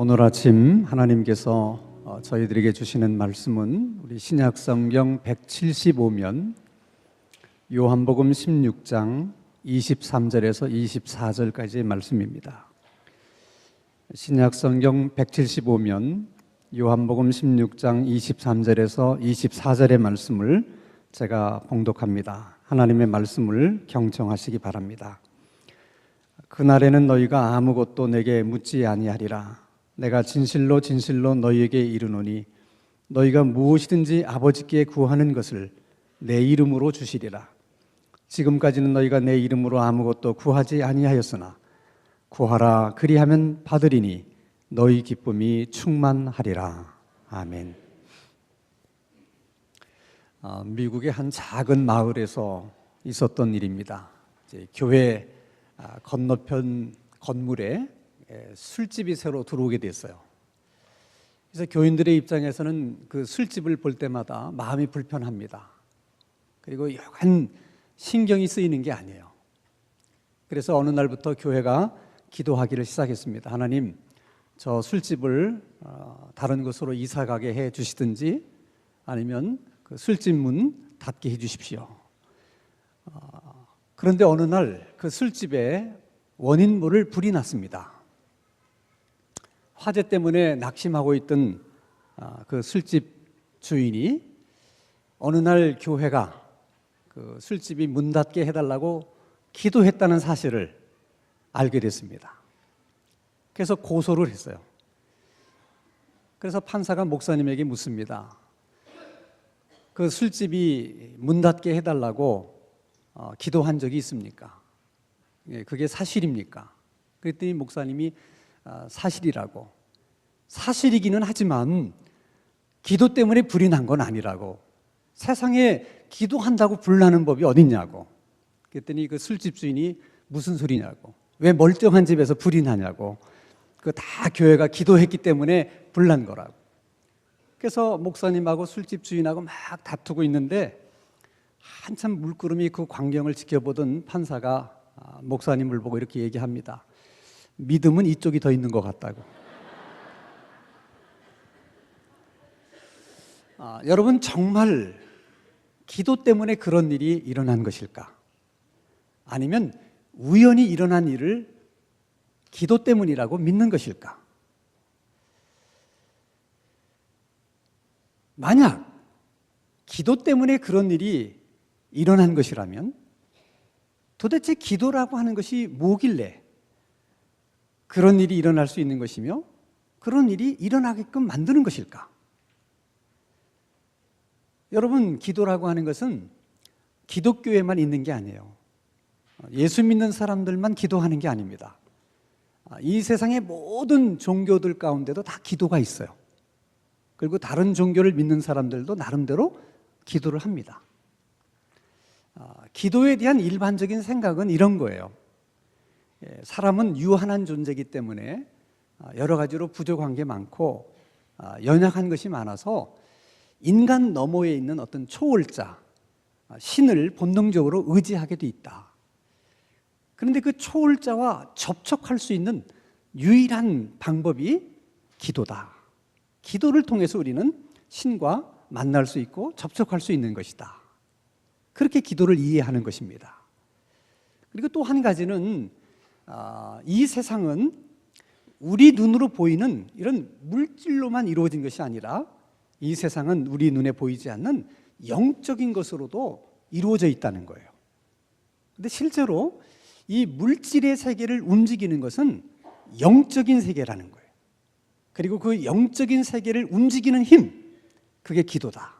오늘 아침 하나님께서 저희들에게 주시는 말씀은 우리 신약성경 175면 요한복음 16장 23절에서 24절까지의 말씀입니다. 신약성경 175면 요한복음 16장 23절에서 24절의 말씀을 제가 봉독합니다. 하나님의 말씀을 경청하시기 바랍니다. 그날에는 너희가 아무것도 내게 묻지 아니하리라. 내가 진실로 진실로 너희에게 이르노니 너희가 무엇이든지 아버지께 구하는 것을 내 이름으로 주시리라. 지금까지는 너희가 내 이름으로 아무것도 구하지 아니하였으나 구하라 그리하면 받으리니 너희 기쁨이 충만하리라. 아멘. 미국의 한 작은 마을에서 있었던 일입니다. 교회 건너편 건물에 술집이 새로 들어오게 됐어요. 그래서 교인들의 입장에서는 그 술집을 볼 때마다 마음이 불편합니다. 그리고 여간 신경이 쓰이는 게 아니에요. 그래서 어느 날부터 교회가 기도하기를 시작했습니다. 하나님, 저 술집을 다른 곳으로 이사 가게 해 주시든지 아니면 그 술집 문 닫게 해 주십시오. 그런데 어느 날 그 술집에 원인 모를 불이 났습니다. 화재 때문에 낙심하고 있던 그 술집 주인이 어느 날 교회가 그 술집이 문 닫게 해달라고 기도했다는 사실을 알게 됐습니다. 그래서 고소를 했어요. 그래서 판사가 목사님에게 묻습니다. 그 술집이 문 닫게 해달라고 기도한 적이 있습니까? 그게 사실입니까? 그랬더니 목사님이 사실이라고. 사실이기는 하지만 기도 때문에 불이 난 건 아니라고. 세상에 기도한다고 불나는 법이 어딨냐고. 그랬더니 그 술집 주인이 무슨 소리냐고. 왜 멀쩡한 집에서 불이 나냐고. 그 다 교회가 기도했기 때문에 불난 거라고. 그래서 목사님하고 술집 주인하고 막 다투고 있는데 한참 물끄러미 그 광경을 지켜보던 판사가 목사님을 보고 이렇게 얘기합니다. 믿음은 이쪽이 더 있는 것 같다고. 여러분, 정말 기도 때문에 그런 일이 일어난 것일까? 아니면 우연히 일어난 일을 기도 때문이라고 믿는 것일까? 만약 기도 때문에 그런 일이 일어난 것이라면 도대체 기도라고 하는 것이 뭐길래 그런 일이 일어날 수 있는 것이며 그런 일이 일어나게끔 만드는 것일까? 여러분, 기도라고 하는 것은 기독교에만 있는 게 아니에요. 예수 믿는 사람들만 기도하는 게 아닙니다. 이 세상의 모든 종교들 가운데도 다 기도가 있어요. 그리고 다른 종교를 믿는 사람들도 나름대로 기도를 합니다. 기도에 대한 일반적인 생각은 이런 거예요. 사람은 유한한 존재이기 때문에 여러 가지로 부족한 게 많고 연약한 것이 많아서 인간 너머에 있는 어떤 초월자, 신을 본능적으로 의지하게 돼 있다. 그런데 그 초월자와 접촉할 수 있는 유일한 방법이 기도다. 기도를 통해서 우리는 신과 만날 수 있고 접촉할 수 있는 것이다. 그렇게 기도를 이해하는 것입니다. 그리고 또 한 가지는 이 세상은 우리 눈으로 보이는 이런 물질로만 이루어진 것이 아니라 이 세상은 우리 눈에 보이지 않는 영적인 것으로도 이루어져 있다는 거예요. 그런데 실제로 이 물질의 세계를 움직이는 것은 영적인 세계라는 거예요. 그리고 그 영적인 세계를 움직이는 힘, 그게 기도다.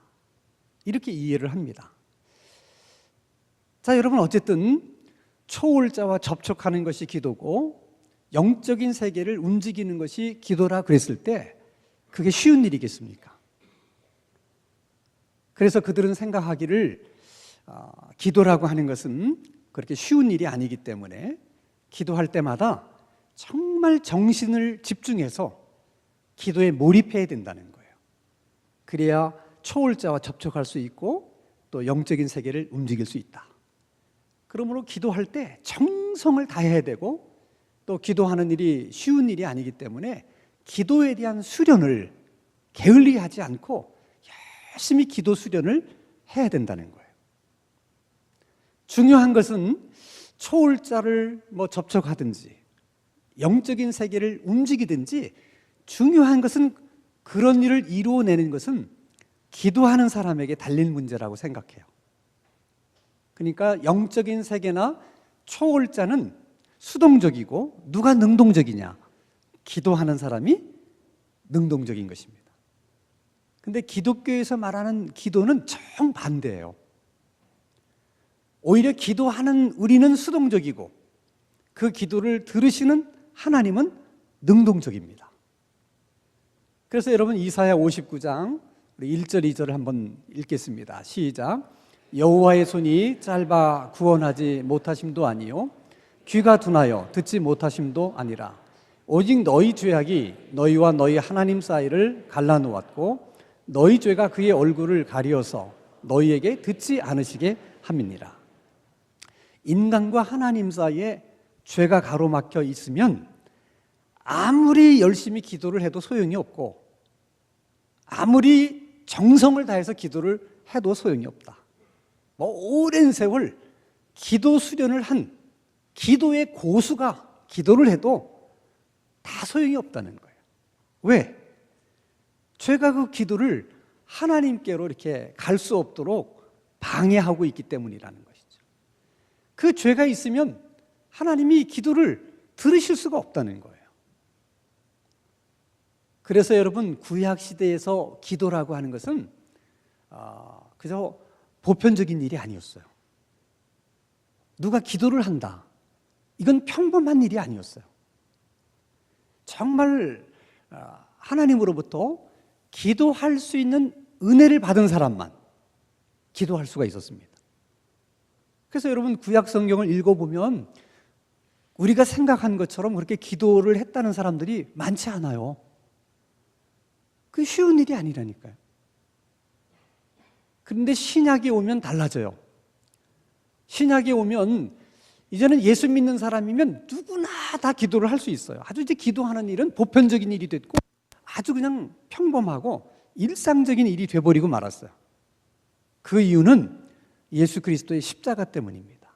이렇게 이해를 합니다. 자, 여러분, 어쨌든 초월자와 접촉하는 것이 기도고 영적인 세계를 움직이는 것이 기도라 그랬을 때 그게 쉬운 일이겠습니까? 그래서 그들은 생각하기를 기도라고 하는 것은 그렇게 쉬운 일이 아니기 때문에 기도할 때마다 정말 정신을 집중해서 기도에 몰입해야 된다는 거예요. 그래야 초월자와 접촉할 수 있고 또 영적인 세계를 움직일 수 있다. 그러므로 기도할 때 정성을 다해야 되고 또 기도하는 일이 쉬운 일이 아니기 때문에 기도에 대한 수련을 게을리하지 않고 열심히 기도 수련을 해야 된다는 거예요. 중요한 것은 초월자를 접촉하든지 영적인 세계를 움직이든지 중요한 것은 그런 일을 이루어내는 것은 기도하는 사람에게 달린 문제라고 생각해요. 그러니까 영적인 세계나 초월자는 수동적이고 누가 능동적이냐? 기도하는 사람이 능동적인 것입니다. 근데 기독교에서 말하는 기도는 정반대예요. 오히려 기도하는 우리는 수동적이고 그 기도를 들으시는 하나님은 능동적입니다. 그래서 여러분 이사야 59장 1절 2절을 한번 읽겠습니다. 시작. 여호와의 손이 짧아 구원하지 못하심도 아니요 귀가 둔하여 듣지 못하심도 아니라 오직 너희 죄악이 너희와 너희 하나님 사이를 갈라놓았고 너희 죄가 그의 얼굴을 가리어서 너희에게 듣지 않으시게 함이니라. 인간과 하나님 사이에 죄가 가로막혀 있으면 아무리 열심히 기도를 해도 소용이 없고 아무리 정성을 다해서 기도를 해도 소용이 없다. 오랜 세월 기도 수련을 한 기도의 고수가 기도를 해도 다 소용이 없다는 거예요. 왜? 죄가 그 기도를 하나님께로 이렇게 갈 수 없도록 방해하고 있기 때문이라는 것이죠. 그 죄가 있으면 하나님이 기도를 들으실 수가 없다는 거예요. 그래서 여러분 구약 시대에서 기도라고 하는 것은 그저 보편적인 일이 아니었어요. 누가 기도를 한다. 이건 평범한 일이 아니었어요. 정말 하나님으로부터 기도할 수 있는 은혜를 받은 사람만 기도할 수가 있었습니다. 그래서 여러분 구약 성경을 읽어보면 우리가 생각한 것처럼 그렇게 기도를 했다는 사람들이 많지 않아요. 그게 쉬운 일이 아니라니까요. 그런데 신약에 오면 달라져요. 신약에 오면 이제는 예수 믿는 사람이면 누구나 다 기도를 할 수 있어요. 아주 이제 기도하는 일은 보편적인 일이 됐고 아주 그냥 평범하고 일상적인 일이 돼버리고 말았어요. 그 이유는 예수 그리스도의 십자가 때문입니다.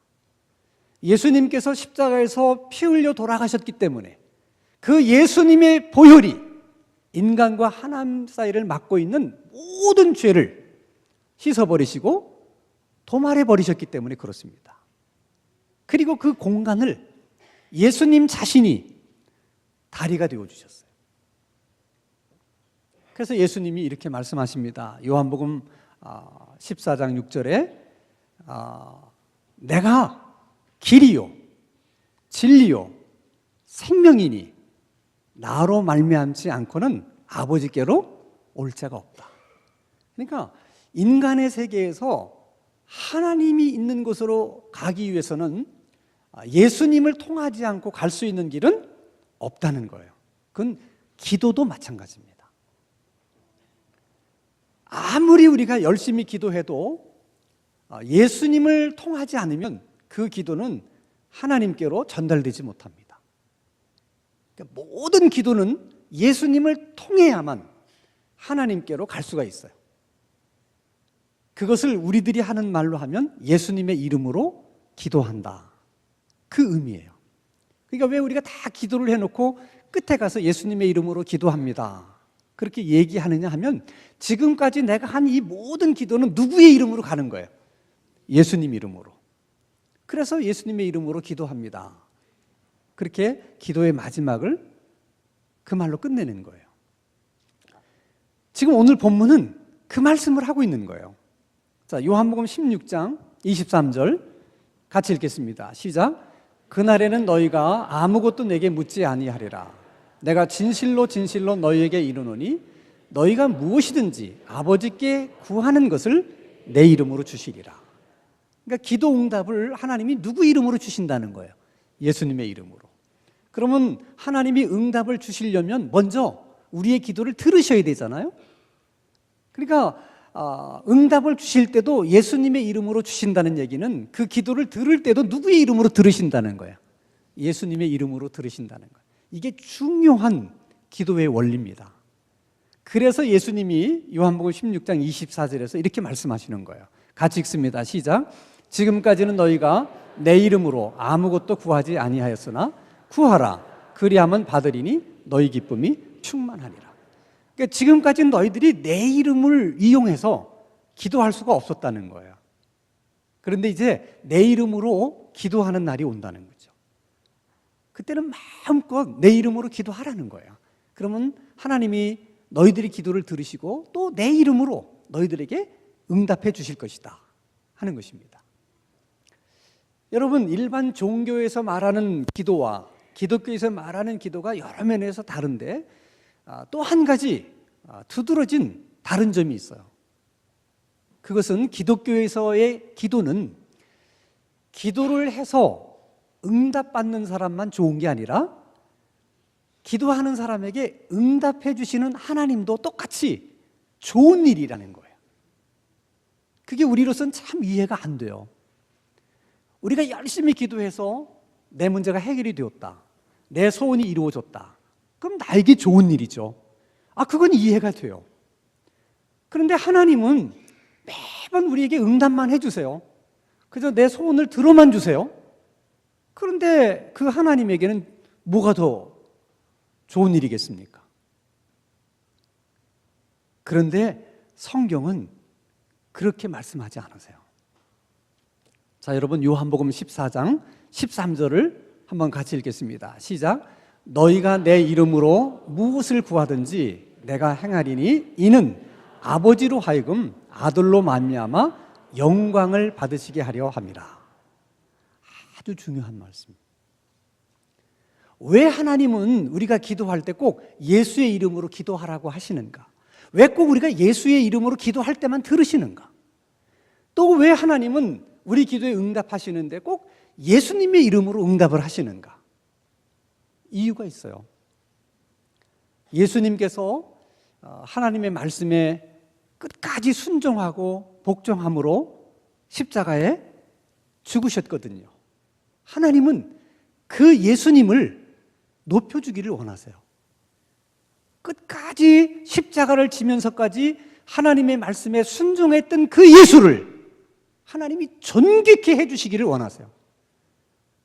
예수님께서 십자가에서 피 흘려 돌아가셨기 때문에 그 예수님의 보혈이 인간과 하나님 사이를 막고 있는 모든 죄를 씻어버리시고 도말해버리셨기 때문에 그렇습니다. 그리고 그 공간을 예수님 자신이 다리가 되어주셨어요. 그래서 예수님이 이렇게 말씀하십니다. 요한복음 14장 6절에 내가 길이요 진리요 생명이니 나로 말미암지 않고는 아버지께로 올 자가 없다. 그러니까 인간의 세계에서 하나님이 있는 곳으로 가기 위해서는 예수님을 통하지 않고 갈 수 있는 길은 없다는 거예요. 그건 기도도 마찬가지입니다. 아무리 우리가 열심히 기도해도 예수님을 통하지 않으면 그 기도는 하나님께로 전달되지 못합니다. 그러니까 모든 기도는 예수님을 통해야만 하나님께로 갈 수가 있어요. 그것을 우리들이 하는 말로 하면 예수님의 이름으로 기도한다. 그 의미예요. 그러니까 왜 우리가 다 기도를 해놓고 끝에 가서 예수님의 이름으로 기도합니다. 그렇게 얘기하느냐 하면 지금까지 내가 한 이 모든 기도는 누구의 이름으로 가는 거예요? 예수님 이름으로. 그래서 예수님의 이름으로 기도합니다. 그렇게 기도의 마지막을 그 말로 끝내는 거예요. 지금 오늘 본문은 그 말씀을 하고 있는 거예요. 자, 요한복음 16장 23절 같이 읽겠습니다. 시작. 그날에는 너희가 아무것도 내게 묻지 아니하리라. 내가 진실로 진실로 너희에게 이르노니 너희가 무엇이든지 아버지께 구하는 것을 내 이름으로 주시리라. 그러니까 기도 응답을 하나님이 누구 이름으로 주신다는 거예요? 예수님의 이름으로. 그러면 하나님이 응답을 주시려면 먼저 우리의 기도를 들으셔야 되잖아요. 그러니까 응답을 주실 때도 예수님의 이름으로 주신다는 얘기는 그 기도를 들을 때도 누구의 이름으로 들으신다는 거예요? 예수님의 이름으로 들으신다는 거예요. 이게 중요한 기도의 원리입니다. 그래서 예수님이 요한복음 16장 24절에서 이렇게 말씀하시는 거예요. 같이 읽습니다. 시작. 지금까지는 너희가 내 이름으로 아무것도 구하지 아니하였으나 구하라. 그리하면 받으리니 너희 기쁨이 충만하리라. 그러니까 지금까지는 너희들이 내 이름을 이용해서 기도할 수가 없었다는 거예요. 그런데 이제 내 이름으로 기도하는 날이 온다는 거죠. 그때는 마음껏 내 이름으로 기도하라는 거예요. 그러면 하나님이 너희들이 기도를 들으시고 또 내 이름으로 너희들에게 응답해 주실 것이다 하는 것입니다. 여러분, 일반 종교에서 말하는 기도와 기독교에서 말하는 기도가 여러 면에서 다른데 또 한 가지 두드러진 다른 점이 있어요. 그것은 기독교에서의 기도는 기도를 해서 응답받는 사람만 좋은 게 아니라 기도하는 사람에게 응답해 주시는 하나님도 똑같이 좋은 일이라는 거예요. 그게 우리로서는 참 이해가 안 돼요. 우리가 열심히 기도해서 내 문제가 해결이 되었다, 내 소원이 이루어졌다, 그럼 나에게 좋은 일이죠. 그건 이해가 돼요. 그런데 하나님은 매번 우리에게 응답만 해주세요. 그저 내 소원을 들어만 주세요. 그런데 그 하나님에게는 뭐가 더 좋은 일이겠습니까? 그런데 성경은 그렇게 말씀하지 않으세요. 자, 여러분, 요한복음 14장 13절을 한번 같이 읽겠습니다. 시작. 너희가 내 이름으로 무엇을 구하든지 내가 행하리니 이는 아버지로 하여금 아들로 말미암아 영광을 받으시게 하려 함이라. 아주 중요한 말씀. 왜 하나님은 우리가 기도할 때 꼭 예수의 이름으로 기도하라고 하시는가? 왜 꼭 우리가 예수의 이름으로 기도할 때만 들으시는가? 또 왜 하나님은 우리 기도에 응답하시는데 꼭 예수님의 이름으로 응답을 하시는가? 이유가 있어요. 예수님께서 하나님의 말씀에 끝까지 순종하고 복종함으로 십자가에 죽으셨거든요. 하나님은 그 예수님을 높여주기를 원하세요. 끝까지 십자가를 지면서까지 하나님의 말씀에 순종했던 그 예수를 하나님이 존귀케 해주시기를 원하세요.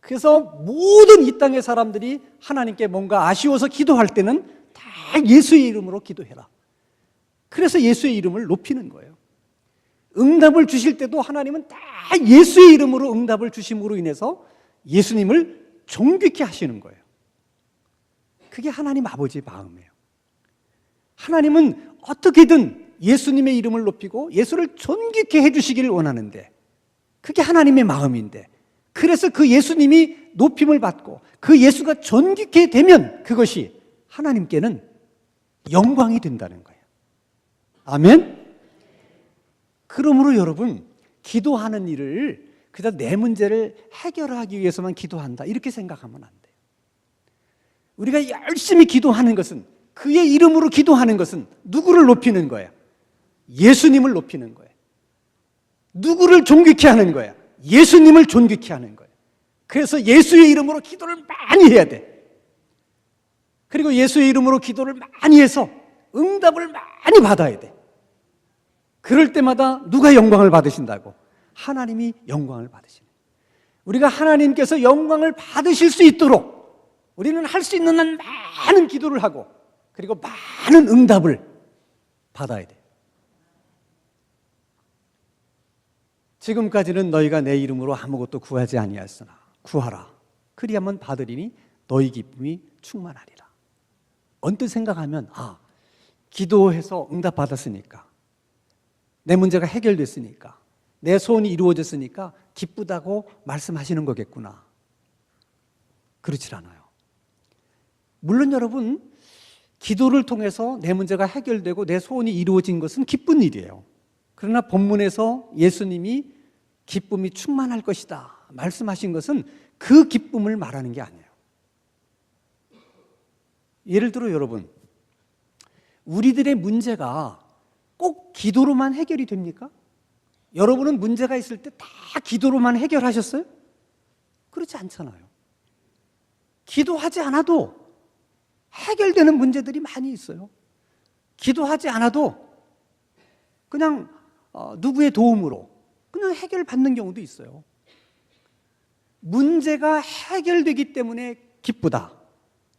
그래서 모든 이 땅의 사람들이 하나님께 뭔가 아쉬워서 기도할 때는 다 예수의 이름으로 기도해라. 그래서 예수의 이름을 높이는 거예요. 응답을 주실 때도 하나님은 다 예수의 이름으로 응답을 주심으로 인해서 예수님을 존귀케 하시는 거예요. 그게 하나님 아버지의 마음이에요. 하나님은 어떻게든 예수님의 이름을 높이고 예수를 존귀케 해주시기를 원하는데 그게 하나님의 마음인데, 그래서 그 예수님이 높임을 받고 그 예수가 존귀케 되면 그것이 하나님께는 영광이 된다는 거예요. 아멘? 그러므로 여러분, 기도하는 일을 그저 내 문제를 해결하기 위해서만 기도한다 이렇게 생각하면 안 돼요. 우리가 열심히 기도하는 것은, 그의 이름으로 기도하는 것은 누구를 높이는 거예요? 예수님을 높이는 거예요. 누구를 존귀케 하는 거야? 예수님을 존귀케 하는 거예요. 그래서 예수의 이름으로 기도를 많이 해야 돼. 그리고 예수의 이름으로 기도를 많이 해서 응답을 많이 받아야 돼. 그럴 때마다 누가 영광을 받으신다고? 하나님이 영광을 받으시는 거예요. 우리가 하나님께서 영광을 받으실 수 있도록 우리는 할 수 있는 한 많은 기도를 하고 그리고 많은 응답을 받아야 돼. 지금까지는 너희가 내 이름으로 아무것도 구하지 아니하였으나 구하라. 그리하면 받으리니 너희 기쁨이 충만하리라. 언뜻 생각하면 기도해서 응답 받았으니까, 내 문제가 해결됐으니까, 내 소원이 이루어졌으니까 기쁘다고 말씀하시는 거겠구나. 그렇지 않아요. 물론 여러분, 기도를 통해서 내 문제가 해결되고 내 소원이 이루어진 것은 기쁜 일이에요. 그러나 본문에서 예수님이 기쁨이 충만할 것이다 말씀하신 것은 그 기쁨을 말하는 게 아니에요. 예를 들어 여러분, 우리들의 문제가 꼭 기도로만 해결이 됩니까? 여러분은 문제가 있을 때 다 기도로만 해결하셨어요? 그렇지 않잖아요. 기도하지 않아도 해결되는 문제들이 많이 있어요. 기도하지 않아도 그냥 누구의 도움으로 그냥 해결받는 경우도 있어요. 문제가 해결되기 때문에 기쁘다.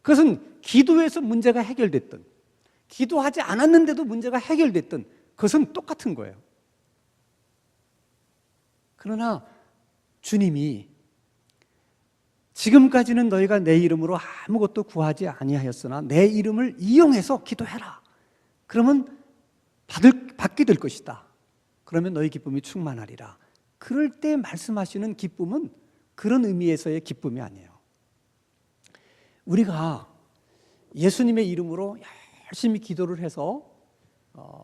그것은 기도에서 문제가 해결됐든 기도하지 않았는데도 문제가 해결됐든 그것은 똑같은 거예요. 그러나 주님이 지금까지는 너희가 내 이름으로 아무것도 구하지 아니하였으나 내 이름을 이용해서 기도해라. 그러면 받게 될 것이다. 그러면 너희 기쁨이 충만하리라. 그럴 때 말씀하시는 기쁨은 그런 의미에서의 기쁨이 아니에요. 우리가 예수님의 이름으로 열심히 기도를 해서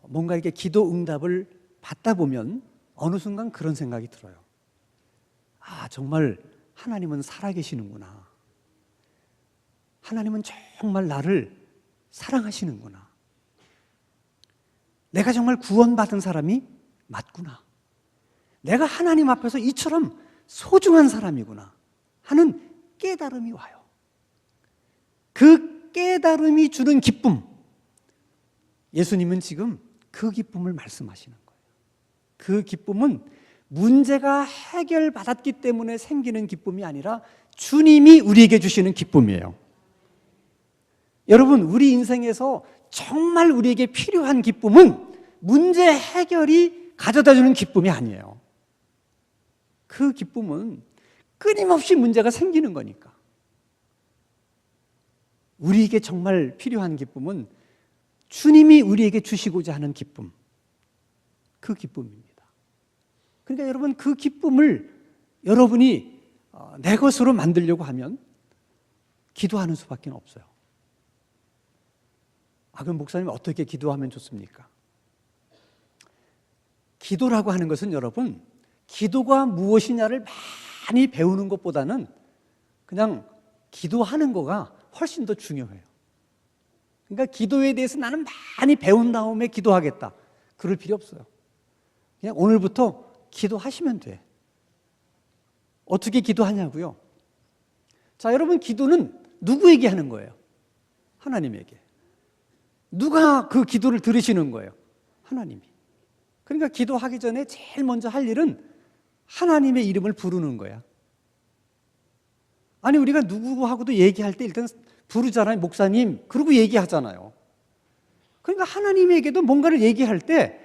뭔가 이렇게 기도 응답을 받다 보면 어느 순간 그런 생각이 들어요. 아, 정말 하나님은 살아계시는구나. 하나님은 정말 나를 사랑하시는구나. 내가 정말 구원받은 사람이 맞구나. 내가 하나님 앞에서 이처럼 소중한 사람이구나 하는 깨달음이 와요. 그 깨달음이 주는 기쁨, 예수님은 지금 그 기쁨을 말씀하시는 거예요. 그 기쁨은 문제가 해결받았기 때문에 생기는 기쁨이 아니라 주님이 우리에게 주시는 기쁨이에요. 여러분, 우리 인생에서 정말 우리에게 필요한 기쁨은 문제 해결이 가져다주는 기쁨이 아니에요. 그 기쁨은 끊임없이 문제가 생기는 거니까. 우리에게 정말 필요한 기쁨은 주님이 우리에게 주시고자 하는 기쁨, 그 기쁨입니다. 그러니까 여러분, 그 기쁨을 여러분이 내 것으로 만들려고 하면 기도하는 수밖에 없어요. 그럼 목사님 어떻게 기도하면 좋습니까? 기도라고 하는 것은 여러분, 기도가 무엇이냐를 많이 배우는 것보다는 그냥 기도하는 거가 훨씬 더 중요해요. 그러니까 기도에 대해서 나는 많이 배운 다음에 기도하겠다, 그럴 필요 없어요. 그냥 오늘부터 기도하시면 돼. 어떻게 기도하냐고요? 자, 여러분, 기도는 누구에게 하는 거예요? 하나님에게. 누가 그 기도를 들으시는 거예요? 하나님이. 그러니까 기도하기 전에 제일 먼저 할 일은 하나님의 이름을 부르는 거야. 아니, 우리가 누구하고도 얘기할 때 일단 부르잖아요. 목사님, 그러고 얘기하잖아요. 그러니까 하나님에게도 뭔가를 얘기할 때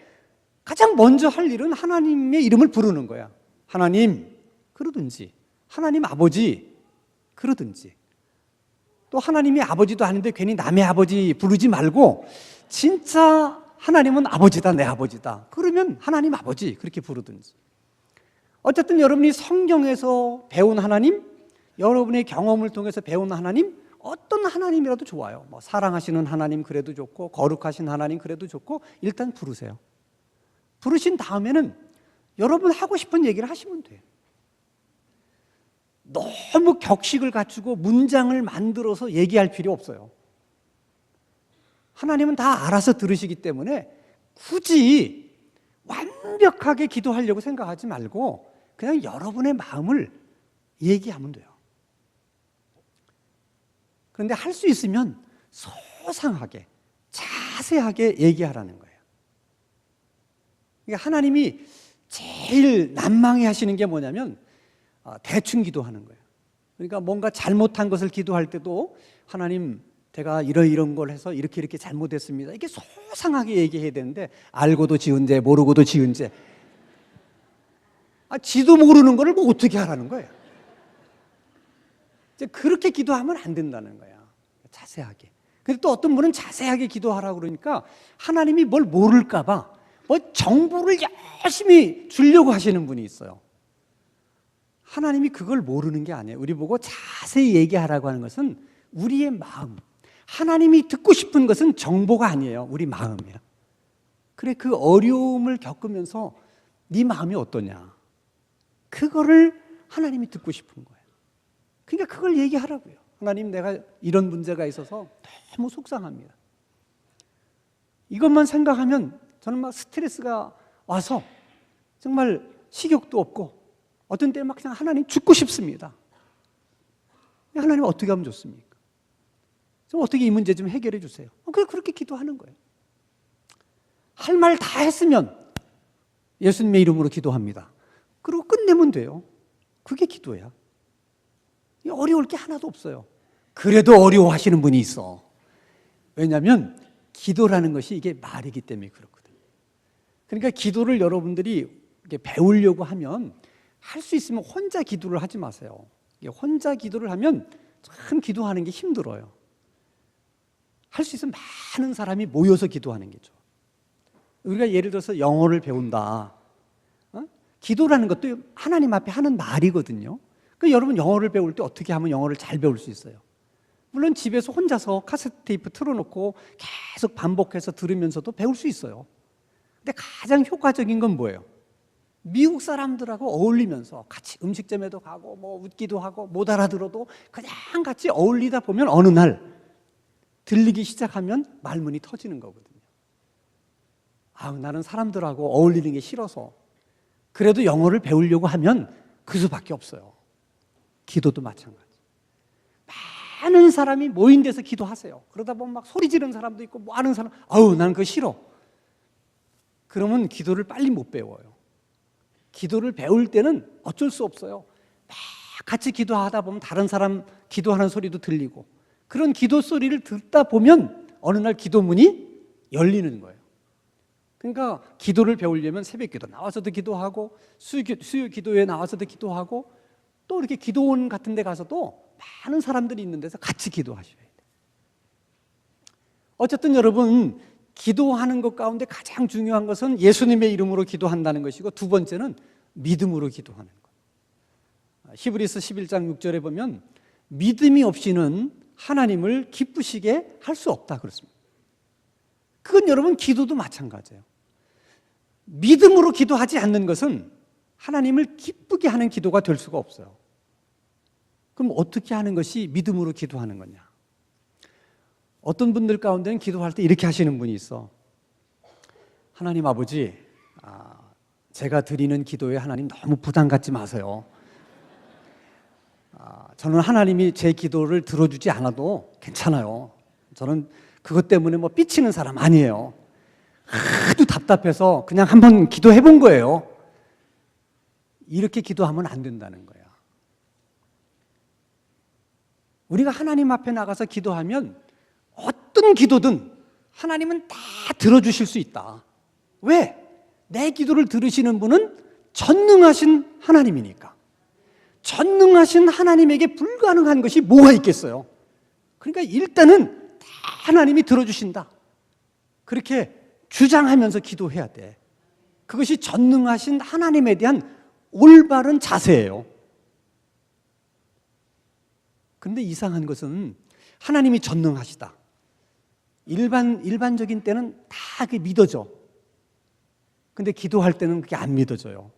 가장 먼저 할 일은 하나님의 이름을 부르는 거야. 하나님, 그러든지 하나님 아버지, 그러든지. 또 하나님이 아버지도 아닌데 괜히 남의 아버지 부르지 말고 진짜 하나님은 아버지다, 내 아버지다, 그러면 하나님 아버지 그렇게 부르든지. 어쨌든 여러분이 성경에서 배운 하나님, 여러분의 경험을 통해서 배운 하나님, 어떤 하나님이라도 좋아요. 뭐 사랑하시는 하나님 그래도 좋고, 거룩하신 하나님 그래도 좋고, 일단 부르세요. 부르신 다음에는 여러분 하고 싶은 얘기를 하시면 돼요. 너무 격식을 갖추고 문장을 만들어서 얘기할 필요 없어요. 하나님은 다 알아서 들으시기 때문에 굳이 완벽하게 기도하려고 생각하지 말고 그냥 여러분의 마음을 얘기하면 돼요. 그런데 할 수 있으면 소상하게, 자세하게 얘기하라는 거예요. 그러니까 하나님이 제일 난망해 하시는 게 뭐냐면 대충 기도하는 거예요. 그러니까 뭔가 잘못한 것을 기도할 때도 하나님, 제가 이런 걸 해서 이렇게 잘못했습니다, 이렇게 소상하게 얘기해야 되는데 알고도 지은 죄, 모르고도 지은 죄. 지도 모르는 거를 뭐 어떻게 하라는 거예요. 이제 그렇게 기도하면 안 된다는 거야. 자세하게. 근데 또 어떤 분은 자세하게 기도하라고 그러니까 하나님이 뭘 모를까 봐 뭐 정보를 열심히 주려고 하시는 분이 있어요. 하나님이 그걸 모르는 게 아니에요. 우리 보고 자세히 얘기하라고 하는 것은 우리의 마음. 하나님이 듣고 싶은 것은 정보가 아니에요. 우리 마음이에요. 그래, 그 어려움을 겪으면서 네 마음이 어떠냐, 그거를 하나님이 듣고 싶은 거예요. 그러니까 그걸 얘기하라고요. 하나님, 내가 이런 문제가 있어서 너무 속상합니다. 이것만 생각하면 저는 막 스트레스가 와서 정말 식욕도 없고 어떤 때는 막 그냥 하나님 죽고 싶습니다. 하나님 어떻게 하면 좋습니까? 좀 어떻게 이 문제 좀 해결해 주세요. 그렇게 기도하는 거예요. 할 말 다 했으면 예수님의 이름으로 기도합니다. 그리고 끝내면 돼요. 그게 기도야. 어려울 게 하나도 없어요. 그래도 어려워하시는 분이 있어. 왜냐하면 기도라는 것이 이게 말이기 때문에 그렇거든요. 그러니까 기도를 여러분들이 배우려고 하면 할 수 있으면 혼자 기도를 하지 마세요. 혼자 기도를 하면 참 기도하는 게 힘들어요. 할 수 있으면 많은 사람이 모여서 기도하는 게 좋아. 우리가 예를 들어서 영어를 배운다. 기도라는 것도 하나님 앞에 하는 말이거든요. 그러니까 여러분 영어를 배울 때 어떻게 하면 영어를 잘 배울 수 있어요? 물론 집에서 혼자서 카세트 테이프 틀어놓고 계속 반복해서 들으면서도 배울 수 있어요. 근데 가장 효과적인 건 뭐예요? 미국 사람들하고 어울리면서 같이 음식점에도 가고 뭐 웃기도 하고 못 알아들어도 그냥 같이 어울리다 보면 어느 날 들리기 시작하면 말문이 터지는 거거든요. 나는 사람들하고 어울리는 게 싫어서 그래도 영어를 배우려고 하면 그 수밖에 없어요. 기도도 마찬가지. 많은 사람이 모인 데서 기도하세요. 그러다 보면 막 소리 지르는 사람도 있고 뭐 하는 사람, 나는 그거 싫어. 그러면 기도를 빨리 못 배워요. 기도를 배울 때는 어쩔 수 없어요. 막 같이 기도하다 보면 다른 사람 기도하는 소리도 들리고 그런 기도 소리를 듣다 보면 어느 날 기도문이 열리는 거예요. 그러니까 기도를 배우려면 새벽 기도 나와서도 기도하고 수요 기도에 나와서도 기도하고 또 이렇게 기도원 같은 데 가서도 많은 사람들이 있는 데서 같이 기도하셔야 돼요. 어쨌든 여러분 기도하는 것 가운데 가장 중요한 것은 예수님의 이름으로 기도한다는 것이고 두 번째는 믿음으로 기도하는 것. 히브리서 11장 6절에 보면 믿음이 없이는 하나님을 기쁘시게 할 수 없다 그렇습니다. 그건 여러분 기도도 마찬가지예요. 믿음으로 기도하지 않는 것은 하나님을 기쁘게 하는 기도가 될 수가 없어요. 그럼 어떻게 하는 것이 믿음으로 기도하는 거냐? 어떤 분들 가운데는 기도할 때 이렇게 하시는 분이 있어. 하나님 아버지, 제가 드리는 기도에 하나님 너무 부담 갖지 마세요. 저는 하나님이 제 기도를 들어주지 않아도 괜찮아요. 저는 그것 때문에 뭐 삐치는 사람 아니에요. 하도 답답해서 그냥 한번 기도해 본 거예요. 이렇게 기도하면 안 된다는 거야. 우리가 하나님 앞에 나가서 기도하면 어떤 기도든 하나님은 다 들어주실 수 있다. 왜? 내 기도를 들으시는 분은 전능하신 하나님이니까. 전능하신 하나님에게 불가능한 것이 뭐가 있겠어요? 그러니까 일단은 다 하나님이 들어주신다. 그렇게 주장하면서 기도해야 돼. 그것이 전능하신 하나님에 대한 올바른 자세예요. 근데 이상한 것은 하나님이 전능하시다. 일반적인 때는 다 그게 믿어져. 근데 기도할 때는 그게 안 믿어져요.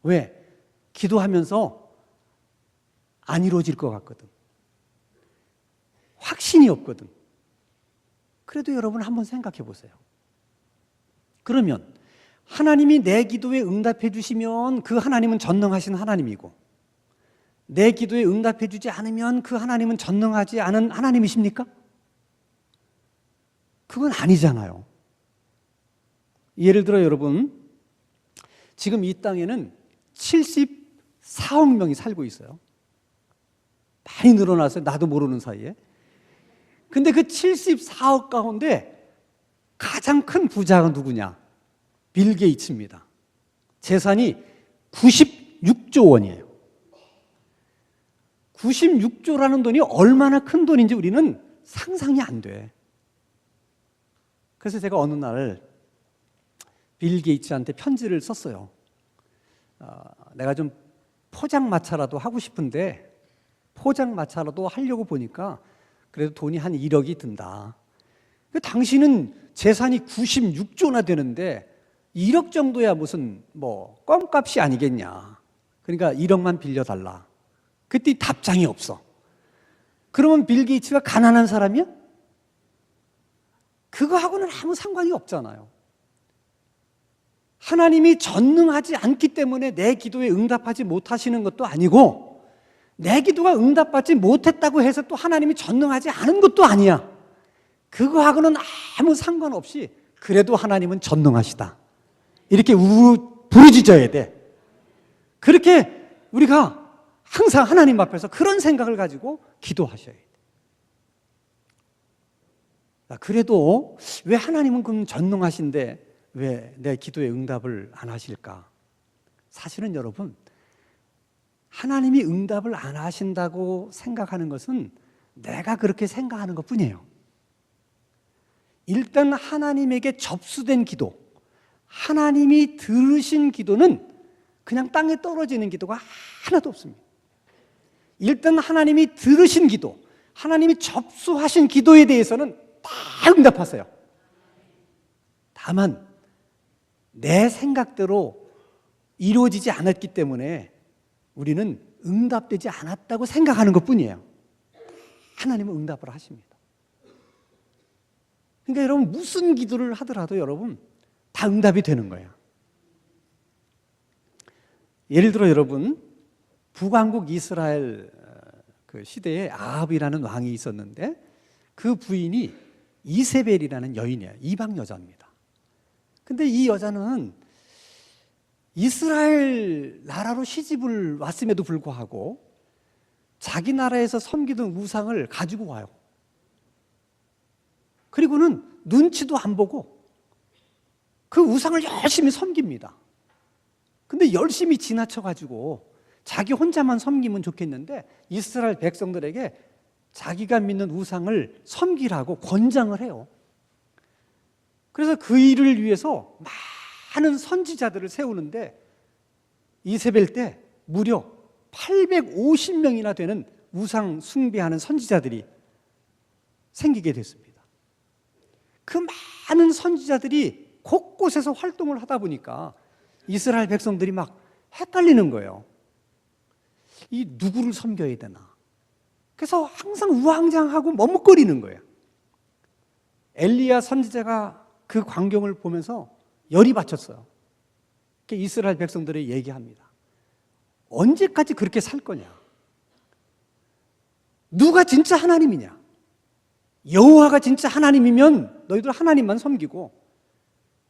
왜? 기도하면서 안 이루어질 것 같거든. 확신이 없거든. 그래도 여러분 한번 생각해 보세요. 그러면 하나님이 내 기도에 응답해 주시면 그 하나님은 전능하신 하나님이고 내 기도에 응답해 주지 않으면 그 하나님은 전능하지 않은 하나님이십니까? 그건 아니잖아요. 예를 들어 여러분, 지금 이 땅에는 74억 명이 살고 있어요. 많이 늘어났어요. 나도 모르는 사이에. 근데 그 74억 가운데 가장 큰 부자가 누구냐? 빌 게이츠입니다. 재산이 96조 원이에요. 96조라는 돈이 얼마나 큰 돈인지 우리는 상상이 안 돼. 그래서 제가 어느 날 빌 게이츠한테 편지를 썼어요. 내가 좀 포장마차라도 하고 싶은데 포장마차라도 하려고 보니까 그래도 돈이 한 1억이 든다. 당신은 재산이 96조나 되는데 1억 정도야 무슨 뭐 껌값이 아니겠냐. 그러니까 1억만 빌려달라. 그때 답장이 없어. 그러면 빌 게이츠가 가난한 사람이야? 그거하고는 아무 상관이 없잖아요. 하나님이 전능하지 않기 때문에 내 기도에 응답하지 못하시는 것도 아니고 내 기도가 응답받지 못했다고 해서 또 하나님이 전능하지 않은 것도 아니야. 그거하고는 아무 상관없이 그래도 하나님은 전능하시다. 이렇게 부르짖어야 돼. 그렇게 우리가 항상 하나님 앞에서 그런 생각을 가지고 기도하셔야 돼. 그래도 왜 하나님은 그럼 전능하신데 왜 내 기도에 응답을 안 하실까? 사실은 여러분, 하나님이 응답을 안 하신다고 생각하는 것은 내가 그렇게 생각하는 것뿐이에요. 일단 하나님에게 접수된 기도, 하나님이 들으신 기도는 그냥 땅에 떨어지는 기도가 하나도 없습니다. 일단 하나님이 들으신 기도, 하나님이 접수하신 기도에 대해서는 다 응답하세요. 다만 내 생각대로 이루어지지 않았기 때문에 우리는 응답되지 않았다고 생각하는 것뿐이에요. 하나님은 응답을 하십니다. 그러니까 여러분, 무슨 기도를 하더라도 여러분 다 응답이 되는 거예요. 예를 들어 여러분, 북왕국 이스라엘 그 시대에 아합이라는 왕이 있었는데 그 부인이 이세벨이라는 여인이에요. 이방 여자입니다. 근데 이 여자는 이스라엘 나라로 시집을 왔음에도 불구하고 자기 나라에서 섬기던 우상을 가지고 와요. 그리고는 눈치도 안 보고 그 우상을 열심히 섬깁니다. 근데 열심히 지나쳐가지고 자기 혼자만 섬기면 좋겠는데 이스라엘 백성들에게 자기가 믿는 우상을 섬기라고 권장을 해요. 그래서 그 일을 위해서 많은 선지자들을 세우는데 이세벨 때 무려 850명이나 되는 우상 숭배하는 선지자들이 생기게 됐습니다. 그 많은 선지자들이 곳곳에서 활동을 하다 보니까 이스라엘 백성들이 막 헷갈리는 거예요. 이 누구를 섬겨야 되나? 그래서 항상 우왕좌왕하고 머뭇거리는 거예요. 엘리야 선지자가 그 광경을 보면서 열이 받쳤어요. 이스라엘 백성들이 얘기합니다. 언제까지 그렇게 살 거냐? 누가 진짜 하나님이냐? 여호와가 진짜 하나님이면 너희들 하나님만 섬기고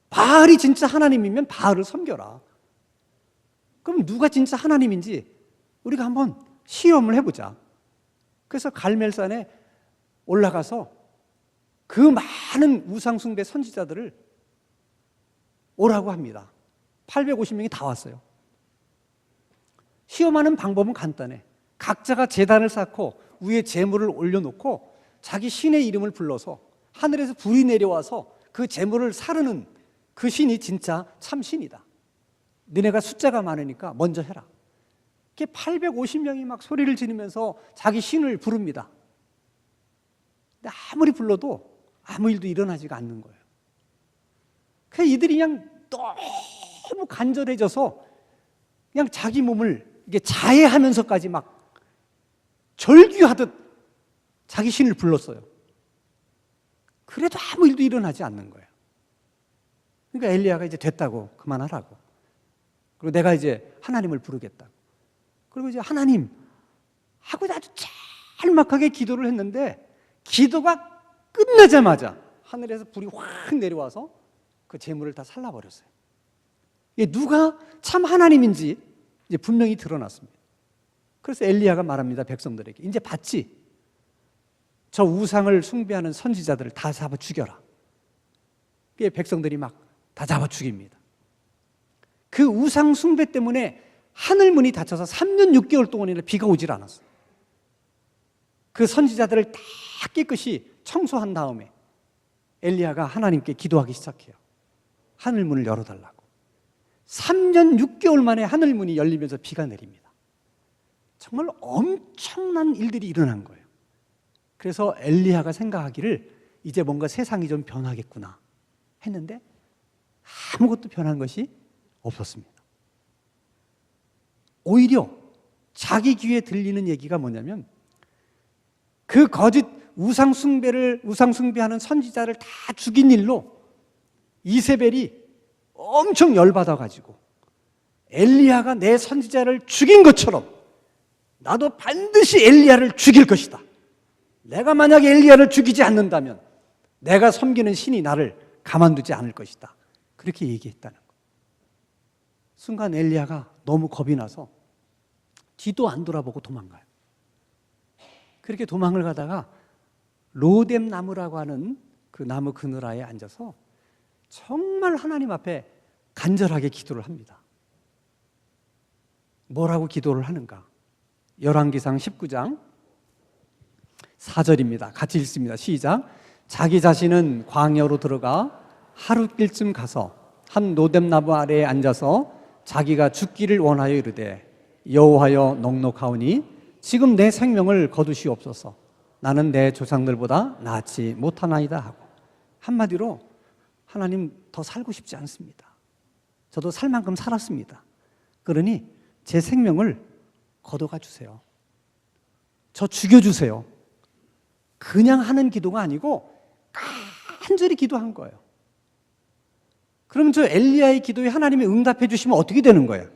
바알이 진짜 하나님이면 바알을 섬겨라. 그럼 누가 진짜 하나님인지 우리가 한번 시험을 해보자. 그래서 갈멜산에 올라가서 그 많은 우상숭배 선지자들을 오라고 합니다. 850명이 다 왔어요. 시험하는 방법은 간단해. 각자가 제단을 쌓고 위에 제물을 올려놓고 자기 신의 이름을 불러서 하늘에서 불이 내려와서 그 제물을 사르는 그 신이 진짜 참 신이다. 너네가 숫자가 많으니까 먼저 해라. 850명이 막 소리를 지르면서 자기 신을 부릅니다. 근데 아무리 불러도 아무 일도 일어나지가 않는 거예요. 그래서 이들이 그냥 너무 간절해져서 그냥 자기 몸을 이게 자해하면서까지 막 절규하듯 자기 신을 불렀어요. 그래도 아무 일도 일어나지 않는 거예요. 그러니까 엘리야가 이제 됐다고 그만하라고. 그리고 내가 이제 하나님을 부르겠다고. 그리고 이제 하나님 하고 아주 짤막하게 기도를 했는데 기도가 끝나자마자 하늘에서 불이 확 내려와서 그 재물을 다 살라버렸어요. 누가 참 하나님인지 이제 분명히 드러났습니다. 그래서 엘리야가 말합니다. 백성들에게 이제 봤지? 저 우상을 숭배하는 선지자들을 다 잡아 죽여라. 백성들이 막 다 잡아 죽입니다. 그 우상 숭배 때문에 하늘 문이 닫혀서 3년 6개월 동안이나 비가 오질 않았어요. 그 선지자들을 다 깨끗이 청소한 다음에 엘리야가 하나님께 기도하기 시작해요. 하늘 문을 열어달라고. 3년 6개월 만에 하늘 문이 열리면서 비가 내립니다. 정말 엄청난 일들이 일어난 거예요. 그래서 엘리야가 생각하기를 이제 뭔가 세상이 좀 변하겠구나 했는데 아무것도 변한 것이 없었습니다. 오히려 자기 귀에 들리는 얘기가 뭐냐면 그 거짓 우상 숭배하는 선지자를 다 죽인 일로 이세벨이 엄청 열받아가지고 엘리야가 내 선지자를 죽인 것처럼 나도 반드시 엘리야를 죽일 것이다. 내가 만약에 엘리야를 죽이지 않는다면 내가 섬기는 신이 나를 가만두지 않을 것이다. 그렇게 얘기했다는 거예요. 순간 엘리야가 너무 겁이 나서 뒤도 안 돌아보고 도망가요. 그렇게 도망을 가다가 로뎀 나무라고 하는 그 나무 그늘 아래 앉아서 정말 하나님 앞에 간절하게 기도를 합니다. 뭐라고 기도를 하는가? 열왕기상 19장 4절입니다. 같이 읽습니다. 시작. 자기 자신은 광야로 들어가 하룻길쯤 가서 한 로뎀나무 아래에 앉아서 자기가 죽기를 원하여 이르되 여호와여 넉넉하오니 지금 내 생명을 거두시옵소서. 나는 내 조상들보다 낫지 못하나이다 하고, 한마디로 하나님 더 살고 싶지 않습니다. 저도 살 만큼 살았습니다. 그러니 제 생명을 걷어가 주세요. 저 죽여주세요. 그냥 하는 기도가 아니고 간절히 기도한 거예요. 그럼 저 엘리야의 기도에 하나님이 응답해 주시면 어떻게 되는 거예요?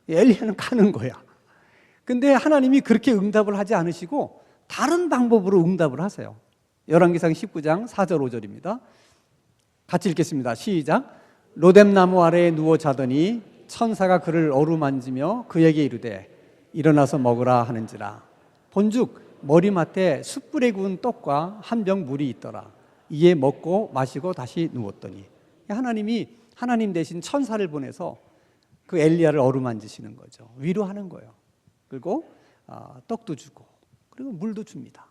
엘리야는 가는 거야. 근데 하나님이 그렇게 응답을 하지 않으시고 다른 방법으로 응답을 하세요. 열왕기상 19장 4절 5절입니다. 같이 읽겠습니다. 시작. 로뎀나무 아래에 누워 자더니 천사가 그를 어루만지며 그에게 이르되 일어나서 먹으라 하는지라. 본즉 머리맡에 숯불에 구운 떡과 한 병 물이 있더라. 이에 먹고 마시고 다시 누웠더니, 하나님이 하나님 대신 천사를 보내서 그 엘리야를 어루만지시는 거죠. 위로하는 거예요. 그리고 떡도 주고 그리고 물도 줍니다.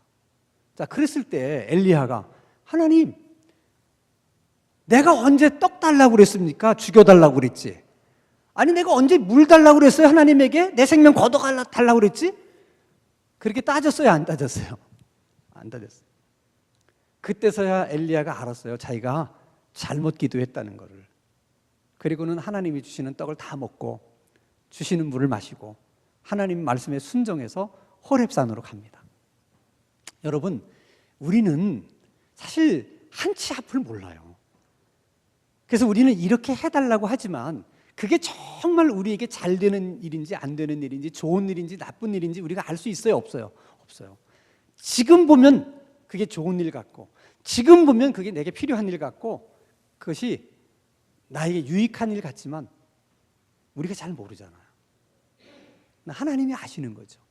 자, 그랬을 때 엘리야가 하나님, 내가 언제 떡 달라고 그랬습니까? 죽여달라고 그랬지. 아니 내가 언제 물 달라고 그랬어요? 하나님에게 내 생명 걷어달라고 그랬지? 그렇게 따졌어요? 안 따졌어요? 안 따졌어요. 그때서야 엘리야가 알았어요. 자기가 잘못 기도했다는 것을. 그리고는 하나님이 주시는 떡을 다 먹고 주시는 물을 마시고 하나님 말씀에 순종해서 호렙산으로 갑니다. 여러분, 우리는 사실 한치 앞을 몰라요. 그래서 우리는 이렇게 해달라고 하지만 그게 정말 우리에게 잘 되는 일인지 안 되는 일인지 좋은 일인지 나쁜 일인지 우리가 알 수 있어요? 없어요? 없어요. 지금 보면 그게 좋은 일 같고 지금 보면 그게 내게 필요한 일 같고 그것이 나에게 유익한 일 같지만 우리가 잘 모르잖아요. 하나님이 아시는 거죠.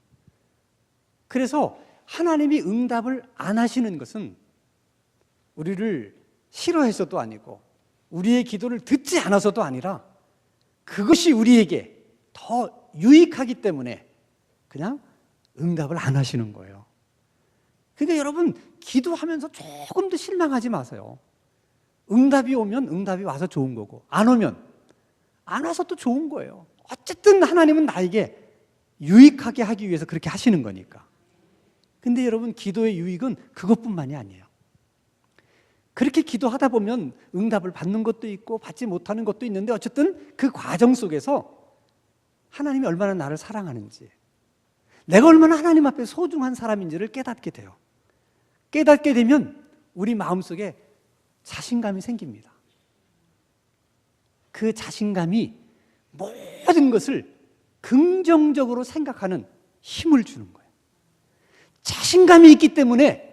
그래서 하나님이 응답을 안 하시는 것은 우리를 싫어해서도 아니고 우리의 기도를 듣지 않아서도 아니라 그것이 우리에게 더 유익하기 때문에 그냥 응답을 안 하시는 거예요. 그러니까 여러분, 기도하면서 조금 더 실망하지 마세요. 응답이 오면 응답이 와서 좋은 거고 안 오면 안 와서 또 좋은 거예요. 어쨌든 하나님은 나에게 유익하게 하기 위해서 그렇게 하시는 거니까. 근데 여러분, 기도의 유익은 그것뿐만이 아니에요. 그렇게 기도하다 보면 응답을 받는 것도 있고 받지 못하는 것도 있는데 어쨌든 그 과정 속에서 하나님이 얼마나 나를 사랑하는지, 내가 얼마나 하나님 앞에 소중한 사람인지를 깨닫게 돼요. 깨닫게 되면 우리 마음속에 자신감이 생깁니다. 그 자신감이 모든 것을 긍정적으로 생각하는 힘을 주는 거예요. 자신감이 있기 때문에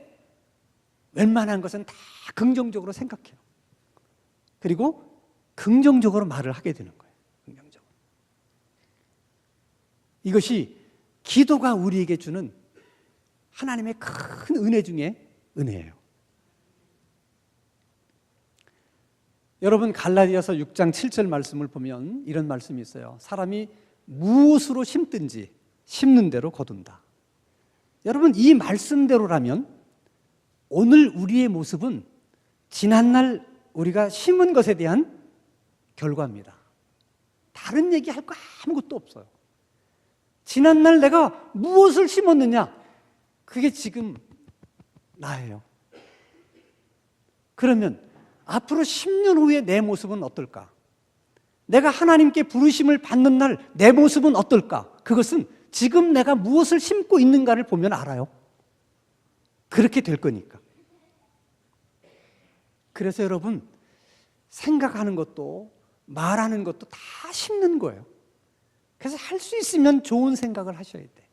웬만한 것은 다 긍정적으로 생각해요. 그리고 긍정적으로 말을 하게 되는 거예요. 긍정적으로. 이것이 기도가 우리에게 주는 하나님의 큰 은혜 중에 은혜예요. 여러분, 갈라디아서 6장 7절 말씀을 보면 이런 말씀이 있어요. 사람이 무엇으로 심든지 심는 대로 거둔다. 여러분, 이 말씀대로라면 오늘 우리의 모습은 지난날 우리가 심은 것에 대한 결과입니다. 다른 얘기할 거 아무것도 없어요. 지난날 내가 무엇을 심었느냐, 그게 지금 나예요. 그러면 앞으로 10년 후에 내 모습은 어떨까? 내가 하나님께 부르심을 받는 날 내 모습은 어떨까? 그것은 지금 내가 무엇을 심고 있는가를 보면 알아요. 그렇게 될 거니까. 그래서 여러분, 생각하는 것도 말하는 것도 다 심는 거예요. 그래서 할 수 있으면 좋은 생각을 하셔야 돼.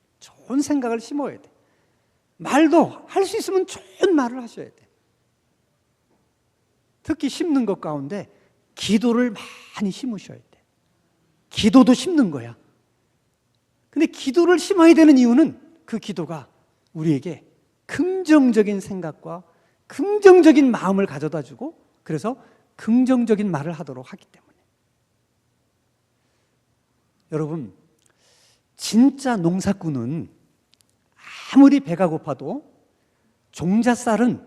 좋은 생각을 심어야 돼. 말도 할 수 있으면 좋은 말을 하셔야 돼. 특히 심는 것 가운데 기도를 많이 심으셔야 돼. 기도도 심는 거야. 근데 기도를 심어야 되는 이유는 그 기도가 우리에게 긍정적인 생각과 긍정적인 마음을 가져다 주고, 그래서 긍정적인 말을 하도록 하기 때문에. 여러분, 진짜 농사꾼은 아무리 배가 고파도 종잣쌀은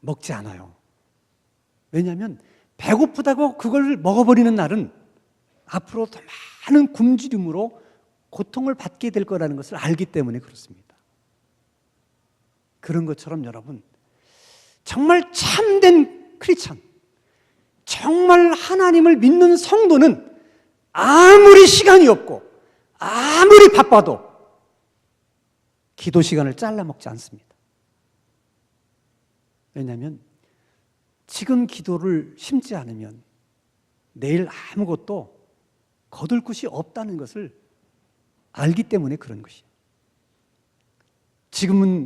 먹지 않아요. 왜냐하면 배고프다고 그걸 먹어버리는 날은 앞으로 더 많은 굶주림으로 고통을 받게 될 거라는 것을 알기 때문에 그렇습니다. 그런 것처럼 여러분, 정말 참된 크리스천, 정말 하나님을 믿는 성도는 아무리 시간이 없고 아무리 바빠도 기도 시간을 잘라 먹지 않습니다. 왜냐하면 지금 기도를 심지 않으면 내일 아무것도 거둘 곳이 없다는 것을 알기 때문에 그런 것이에요.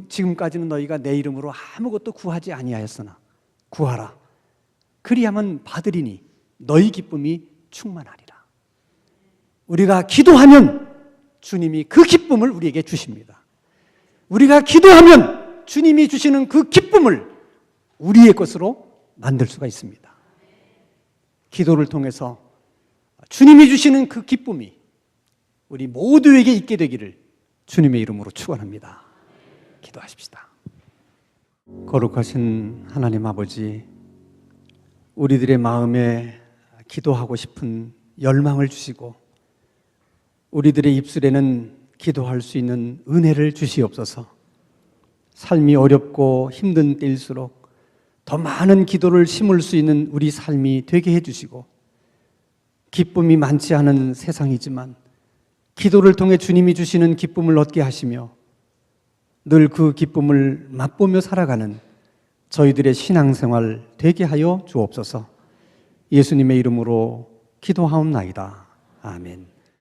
지금까지는 너희가 내 이름으로 아무것도 구하지 아니하였으나 구하라. 그리하면 받으리니 너희 기쁨이 충만하리라. 우리가 기도하면 주님이 그 기쁨을 우리에게 주십니다. 우리가 기도하면 주님이 주시는 그 기쁨을 우리의 것으로 만들 수가 있습니다. 기도를 통해서 주님이 주시는 그 기쁨이 우리 모두에게 있게 되기를 주님의 이름으로 축원합니다. 기도하십시다. 거룩하신 하나님 아버지, 우리들의 마음에 기도하고 싶은 열망을 주시고 우리들의 입술에는 기도할 수 있는 은혜를 주시옵소서. 삶이 어렵고 힘든 때일수록 더 많은 기도를 심을 수 있는 우리 삶이 되게 해주시고, 기쁨이 많지 않은 세상이지만 기도를 통해 주님이 주시는 기쁨을 얻게 하시며 늘 그 기쁨을 맛보며 살아가는 저희들의 신앙생활 되게 하여 주옵소서. 예수님의 이름으로 기도하옵나이다. 아멘.